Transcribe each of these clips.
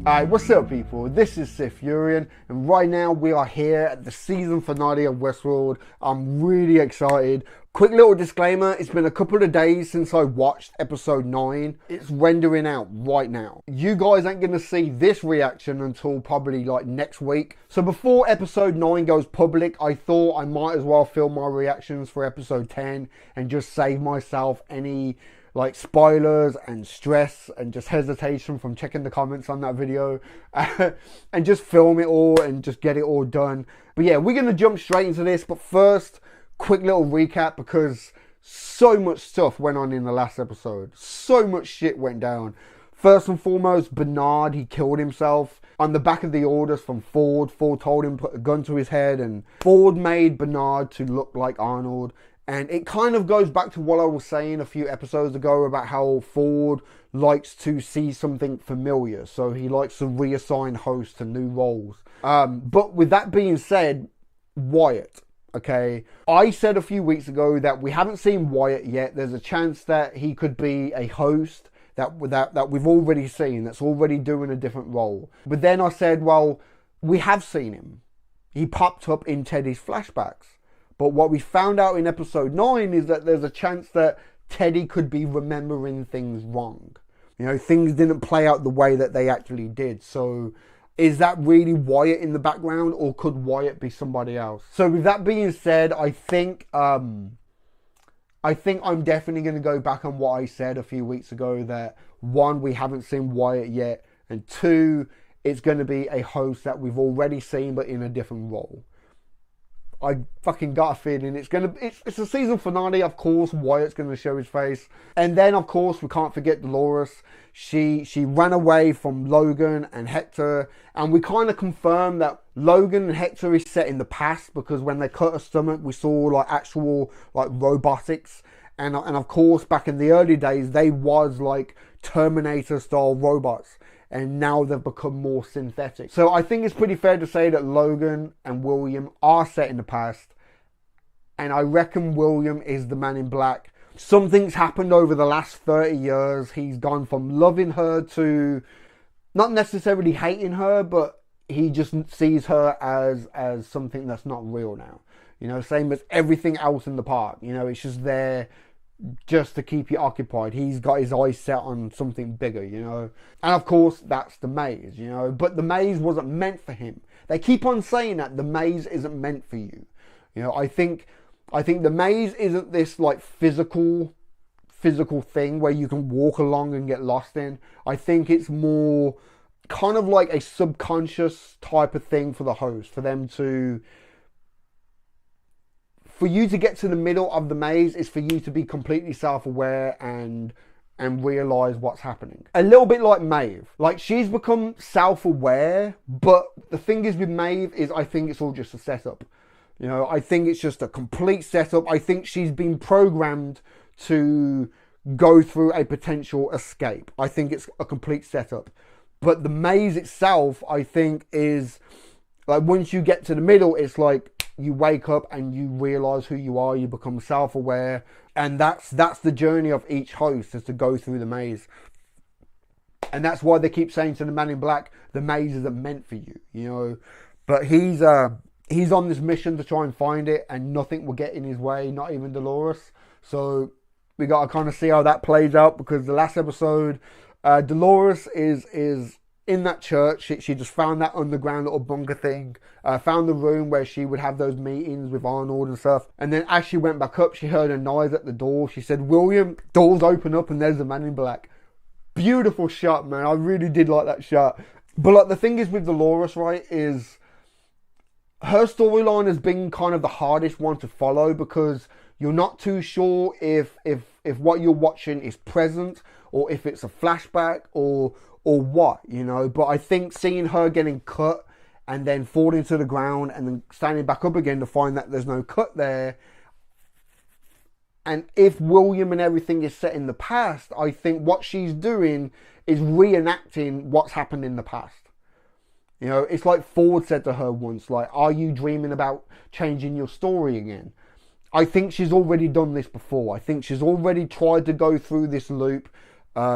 Alright, what's up people? This is SiTHFuRioN and right now we are here at the season finale of Westworld. I'm really excited. Quick little disclaimer, it's been a couple of days since I watched episode 9. It's rendering out right now. You guys ain't gonna see this reaction until probably like next week. So before episode 9 goes public, I thought I might as well film my reactions for episode 10 and just save myself any like spoilers and stress and just hesitation from checking the comments on that video and just film it all and just get it all done. But yeah, we're gonna jump straight into this, but first quick little recap because so much stuff went on in the last episode. So much shit went down. First and foremost, Bernard, he killed himself on the back of the orders from Ford. Ford told him to put a gun to his head and Ford made Bernard to look like Arnold. And it kind of goes back to what I was saying a few episodes ago about how Ford likes to see something familiar. So he likes to reassign hosts to new roles. But with that being said, Wyatt, okay? I said a few weeks ago that we haven't seen Wyatt yet. There's a chance that he could be a host that we've already seen, that's already doing a different role. But then I said, well, we have seen him. He popped up in Teddy's flashbacks. But what we found out in episode 9 is that there's a chance that Teddy could be remembering things wrong. You know, things didn't play out the way that they actually did. So is that really Wyatt in the background, or could Wyatt be somebody else? So with that being said, I think I'm definitely going to go back on what I said a few weeks ago, that 1, we haven't seen Wyatt yet, and 2, it's going to be a host that we've already seen but in a different role. I fucking got a feeling it's a season finale. Of course, Wyatt's gonna show his face, and then of course we can't forget Delores. She ran away from Logan and Hector, and we kind of confirmed that Logan and Hector is set in the past because when they cut her stomach, we saw like actual like robotics, and of course back in the early days they was like Terminator style robots. And now they've become more synthetic. So I think it's pretty fair to say that Logan and William are set in the past. And I reckon William is the Man in Black. Something's happened over the last 30 years. He's gone from loving her to not necessarily hating her, but he just sees her as something that's not real now. You know, same as everything else in the park. You know, it's just there just to keep you occupied. He's got his eyes set on something bigger, you know. And of course, that's the maze, you know. But the maze wasn't meant for him. They keep on saying that the maze isn't meant for you. You know, I think the maze isn't this like physical thing where you can walk along and get lost in. I think it's more kind of like a subconscious type of thing for the host, for them to... For you to get to the middle of the maze is for you to be completely self-aware and realise what's happening. A little bit like Maeve. Like, she's become self-aware, but the thing is with Maeve is I think it's all just a setup. You know, I think it's just a complete setup. I think she's been programmed to go through a potential escape. I think it's a complete setup. But the maze itself, I think, is... Like, once you get to the middle, it's like... You wake up and you realise who you are, you become self-aware, and that's the journey of each host, is to go through the maze. And that's why they keep saying to the Man in Black, the maze isn't meant for you, you know. But he's on this mission to try and find it, and nothing will get in his way, not even Delores. So we got to kind of see how that plays out, because the last episode, Delores is in that church. She just found that underground little bunker thing, found the room where she would have those meetings with Arnold and stuff. And then as she went back up, she heard a noise at the door. She said, William, doors open up and there's the Man in Black. Beautiful shot, man. I really did like that shot. But like, the thing is with Delores, right, is her storyline has been kind of the hardest one to follow, because you're not too sure if what you're watching is present, or if it's a flashback, or what, you know. But I think seeing her getting cut and then falling to the ground and then standing back up again to find that there's no cut there, and if William and everything is set in the past, I think what she's doing is reenacting what's happened in the past. You know, it's like Ford said to her once, like, are you dreaming about changing your story again? I think she's already done this before. I think she's already tried to go through this loop.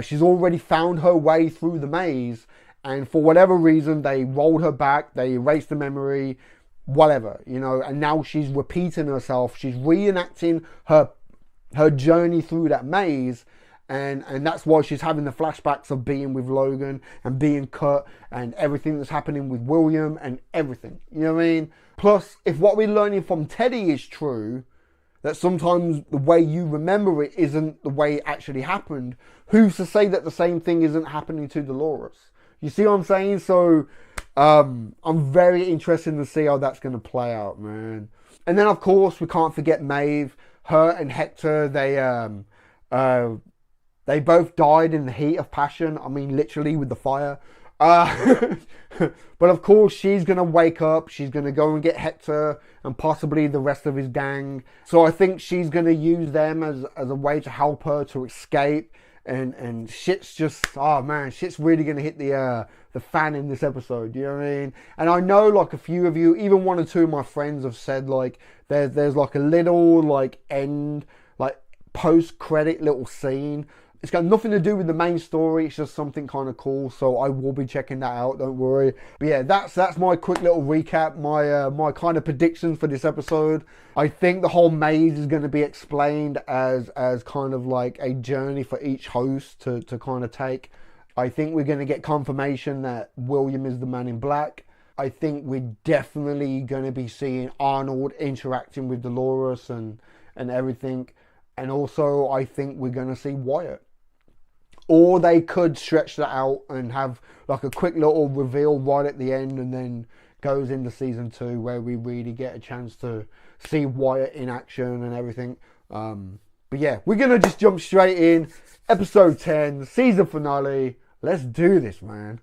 She's already found her way through the maze, And for whatever reason, they rolled her back, they erased the memory, whatever, you know, and now she's repeating herself. She's reenacting her journey through that maze. And that's why she's having the flashbacks of being with Logan and being cut and everything that's happening with William and everything. You know what I mean? Plus, if what we're learning from Teddy is true, that sometimes the way you remember it isn't the way it actually happened, who's to say that the same thing isn't happening to Dolores? You see what I'm saying? So I'm very interested to see how that's going to play out, man. And then, of course, we can't forget Maeve. Her and Hector, they both died in the heat of passion. I mean, literally with the fire. But of course, she's going to wake up. She's going to go and get Hector and possibly the rest of his gang. So I think she's going to use them as a way to help her to escape. And shit's just, oh man, shit's really going to hit the fan in this episode. You know what I mean? And I know like a few of you, even one or two of my friends have said like, there's like a little like end, like post-credit little scene. It's got nothing to do with the main story. It's just something kind of cool. So I will be checking that out. Don't worry. But yeah, that's my quick little recap. My kind of predictions for this episode. I think the whole maze is going to be explained as kind of like a journey for each host to kind of take. I think we're going to get confirmation that William is the man in black. I think we're definitely going to be seeing Arnold interacting with Dolores and everything. And also, I think we're going to see Wyatt. Or they could stretch that out and have like a quick little reveal right at the end and then goes into season 2 where we really get a chance to see Wyatt in action and everything. But yeah, we're going to just jump straight in. Episode 10, season finale. Let's do this, man.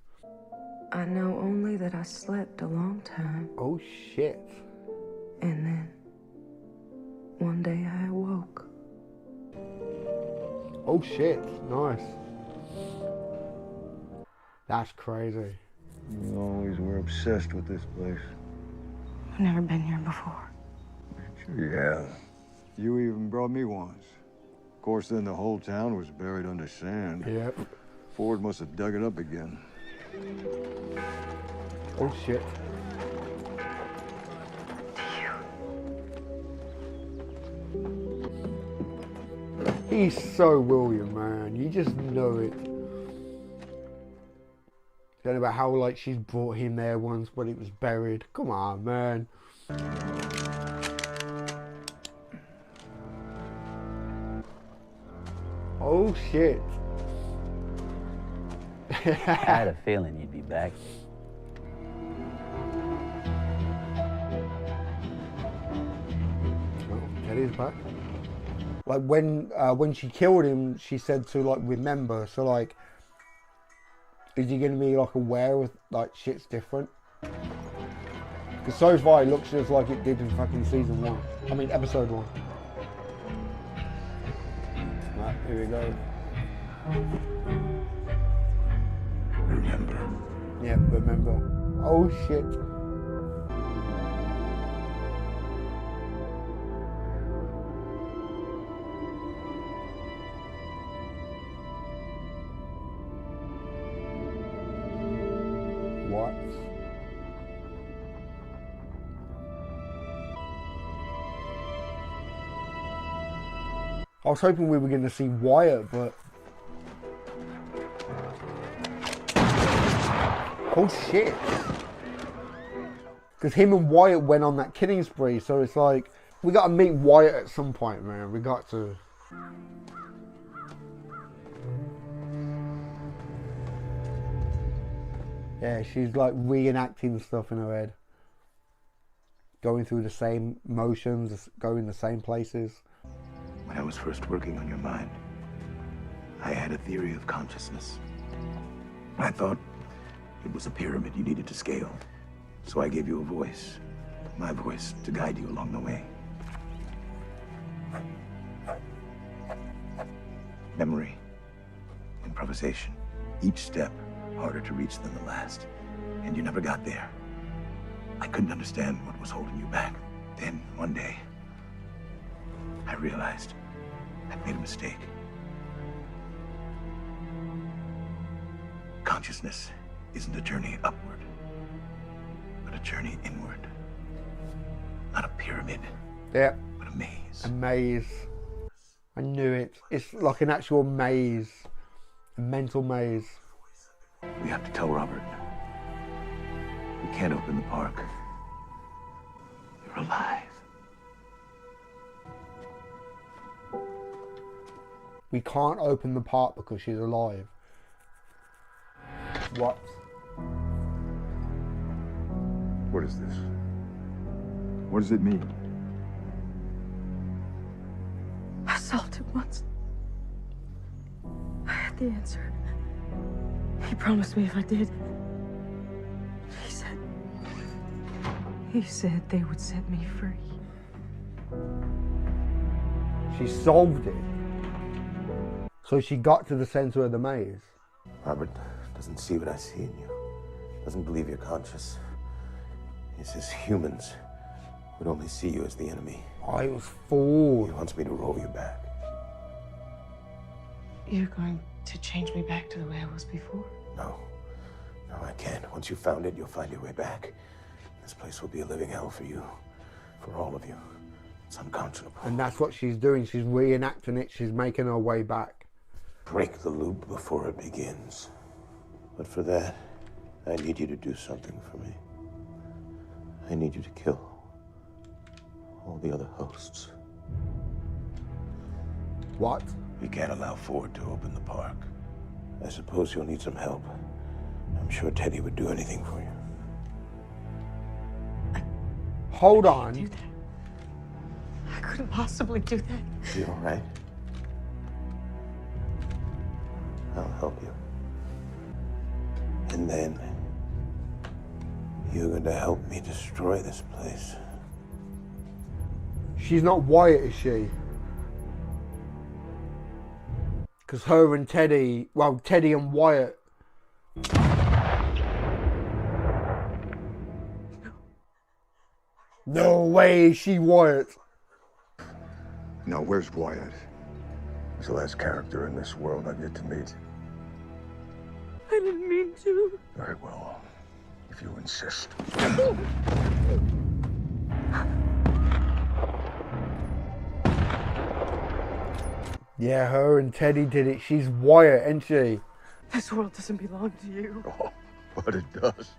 I know only that I slept a long time. Oh, shit. And then one day I awoke. Oh, shit. Nice. That's crazy. You always were obsessed with this place. I've never been here before. Sure you have. You even brought me once. Of course, then the whole town was buried under sand. Yep. Ford must have dug it up again. Oh, shit. He's so William, man. You just know it. Then about how like she's brought him there once when it was buried. Come on, man. Oh shit. I had a feeling you'd be back. Oh, Teddy's back. Like when she killed him, she said to like remember. So like, is he gonna be like aware of like shit's different? Because so far it looks just like it did in fucking season 1. I mean episode 1. Right, here we go. Remember. Yeah, remember. Oh shit. What? I was hoping we were going to see Wyatt, but... Oh shit. Because him and Wyatt went on that killing spree, so it's like, we got to meet Wyatt at some point, man. We got to... Yeah, she's like reenacting stuff in her head. Going through the same motions, going the same places. When I was first working on your mind, I had a theory of consciousness. I thought it was a pyramid you needed to scale. So I gave you a voice, my voice, to guide you along the way. Memory, improvisation, each step harder to reach than the last. And you never got there. I couldn't understand what was holding you back. Then, one day, I realized I'd made a mistake. Consciousness isn't a journey upward, but a journey inward. Not a pyramid, Yeah. but a maze. A maze. I knew it. It's like an actual maze. A mental maze. We have to tell Robert. We can't open the park. You're alive. We can't open the park because she's alive. What? What is this? What does it mean? I solved it once. I had the answer. He promised me if I did. He said they would set me free. She solved it. So she got to the center of the maze. Robert doesn't see what I see in you. Doesn't believe you're conscious. He says humans would only see you as the enemy. I was He fooled. wants me to roll you back. You're going to change me back to the way I was before? No. No, I can't. Once you've found it, you'll find your way back. This place will be a living hell for you. For all of you. It's unconscionable. And that's what she's doing. She's reenacting it. She's making her way back. Break the loop before it begins. But for that, I need you to do something for me. I need you to kill all the other hosts. What? We can't allow Ford to open the park. I suppose you'll need some help. I'm sure Teddy would do anything for you. Hold Do on. that. I couldn't possibly do that. You all right? I'll help you. And then you're going to help me destroy this place. She's not Wyatt, is she? Because her and Teddy, well, Teddy and Wyatt. No way, is she Wyatt. No, where's Wyatt? He's the last character in this world I've yet to meet. I didn't mean to. Very well, if you insist. Yeah, her and Teddy did it. She's Wyatt, isn't she? This world doesn't belong to you. Oh, but it does.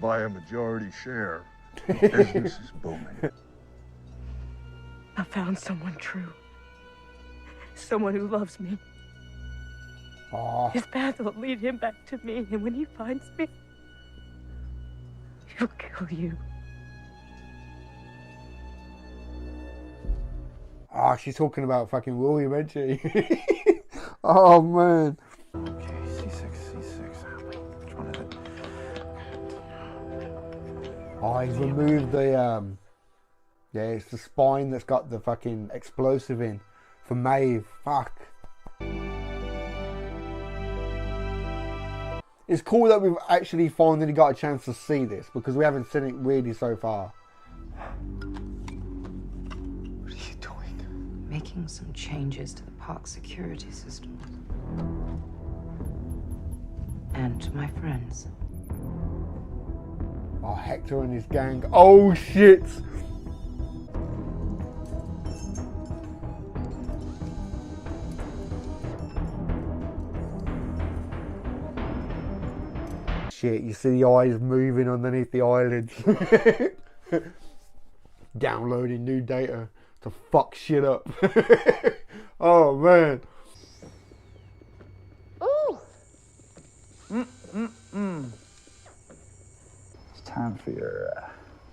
By a majority share. Business is booming. I found someone true. Someone who loves me. Oh, His path will lead him back to me, and when he finds me, he'll kill you. she's talking about fucking William, isn't she? Oh, man. Okay, C6. Which one is it? Oh, he's removed the, yeah, it's the spine that's got the fucking explosive in for Maeve. Fuck. It's cool that we've actually finally got a chance to see this because we haven't seen it really so far. What are you doing? Making some changes to the park security system. And to my friends. Oh, Hector and his gang. Oh, shit. Shit, you see the eyes moving underneath the eyelids. Downloading new data to fuck shit up. Oh, man. Ooh! It's time for your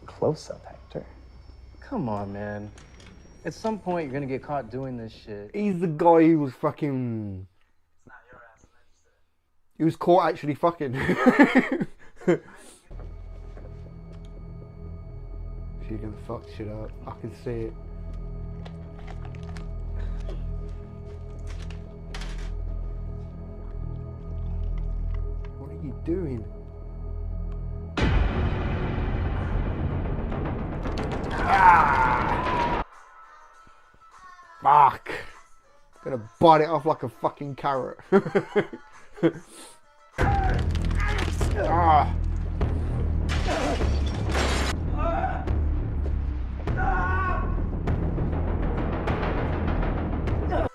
close-up, Hector. Come on, man. At some point, you're gonna get caught doing this shit. He's the guy who was fucking... He was caught actually fucking. She can fuck shit up. I can see it. What are you doing? Ah! Fuck. Gonna bite it off like a fucking carrot. Ah.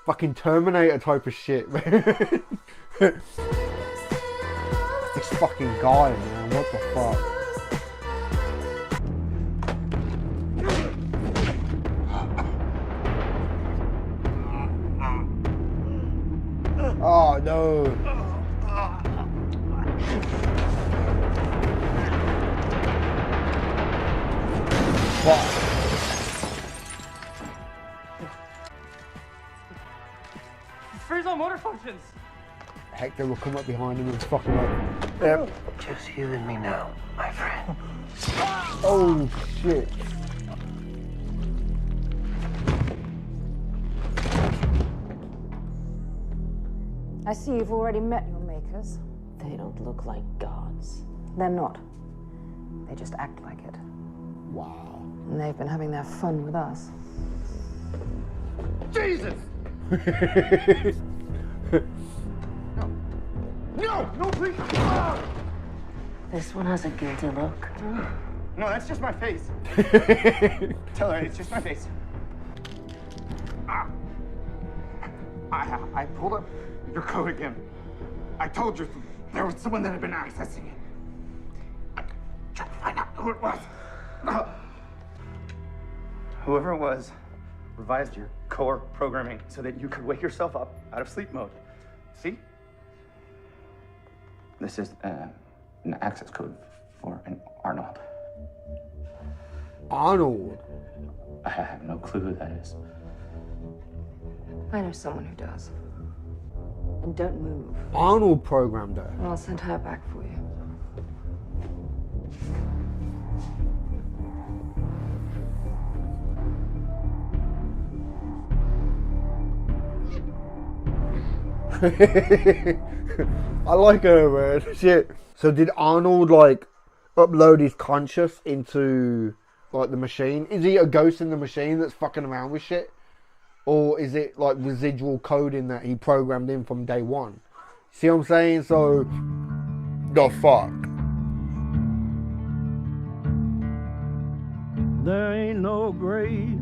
Fucking Terminator type of shit, man. This fucking guy, man. What the fuck? Oh no. Fuck. Freeze all motor functions. Hector will come up behind him and fuck him up. Yep. Just you and me now, my friend. Oh shit. I see you've already met your makers. They don't look like gods. They're not. They just act like it. Wow. And they've been having their fun with us. Jesus! No, please! This one has a guilty look. No, that's just my face. Tell her it's just my face. I pulled up your code again. I told you there was someone that had been accessing it. Trying to find out who it was. Whoever it was revised your core programming so that you could wake yourself up out of sleep mode. See? This is an access code for an Arnold. Arnold? I have no clue who that is. I know someone who does. And don't move. Arnold programmed her. I'll send her back for you. I like her, man. Shit. So did Arnold like upload his conscious into like the machine? Is he a ghost in the machine that's fucking around with shit? Or is it like residual coding that he programmed in from day one? See what I'm saying? So the fuck. There ain't no grave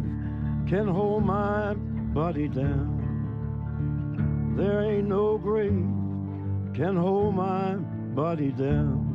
can hold my body down. There ain't no grave can hold my body down.